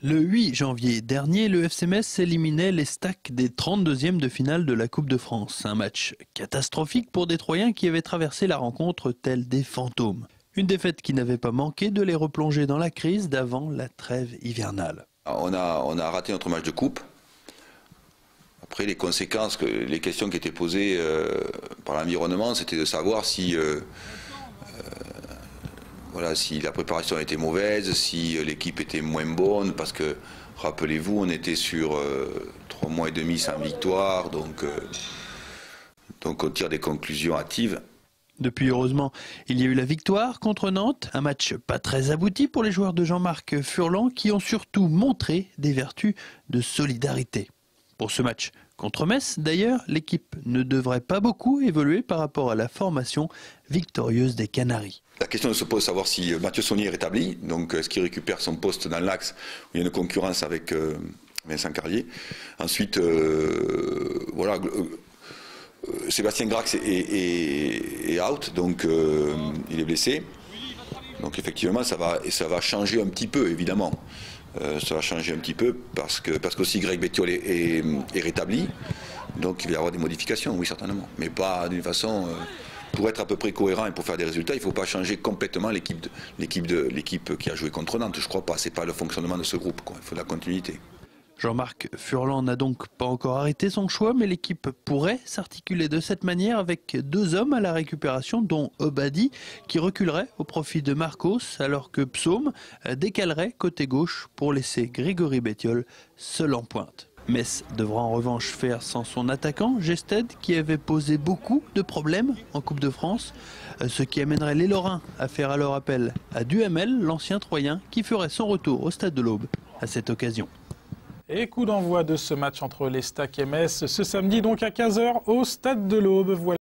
Le 8 janvier dernier, le FC Metz éliminait les Stacks des 32e de finale de la Coupe de France. Un match catastrophique pour des Troyens qui avaient traversé la rencontre tels des fantômes. Une défaite qui n'avait pas manqué de les replonger dans la crise d'avant la trêve hivernale. On a raté notre match de coupe. Après, les conséquences, les questions qui étaient posées par l'environnement, c'était de savoir si la préparation était mauvaise, si l'équipe était moins bonne, parce que, rappelez-vous, on était sur 3 mois et demi sans victoire, donc on tire des conclusions hâtives. Depuis, heureusement, il y a eu la victoire contre Nantes, un match pas très abouti pour les joueurs de Jean-Marc Furlan qui ont surtout montré des vertus de solidarité. Pour ce match contre Metz, d'ailleurs, l'équipe ne devrait pas beaucoup évoluer par rapport à la formation victorieuse des Canaries. La question se pose de savoir si Mathieu Saunier est rétabli, donc est-ce qu'il récupère son poste dans l'axe où il y a une concurrence avec Vincent Carlier. Ensuite, Sébastien Grax est out, donc il est blessé. Donc effectivement, ça va changer un petit peu, évidemment. Ça va changer un petit peu parce qu'aussi Greg Bettiol est rétabli. Donc il va y avoir des modifications, oui, certainement. Mais pas d'une façon... pour être à peu près cohérent et pour faire des résultats, il ne faut pas changer complètement l'équipe qui a joué contre Nantes. Je ne crois pas. Ce n'est pas le fonctionnement de ce groupe, quoi. Il faut de la continuité. Jean-Marc Furlan n'a donc pas encore arrêté son choix, mais l'équipe pourrait s'articuler de cette manière avec 2 hommes à la récupération, dont Obadi, qui reculerait au profit de Marcos, alors que Psaume décalerait côté gauche pour laisser Grégory Bettiol seul en pointe. Metz devra en revanche faire sans son attaquant, Gested, qui avait posé beaucoup de problèmes en Coupe de France, ce qui amènerait les Lorrains à faire alors appel à Duhamel, l'ancien Troyen, qui ferait son retour au Stade de l'Aube à cette occasion. Et coup d'envoi de ce match entre les Stacks et Metz ce samedi donc à 15 h au Stade de l'Aube. Voilà.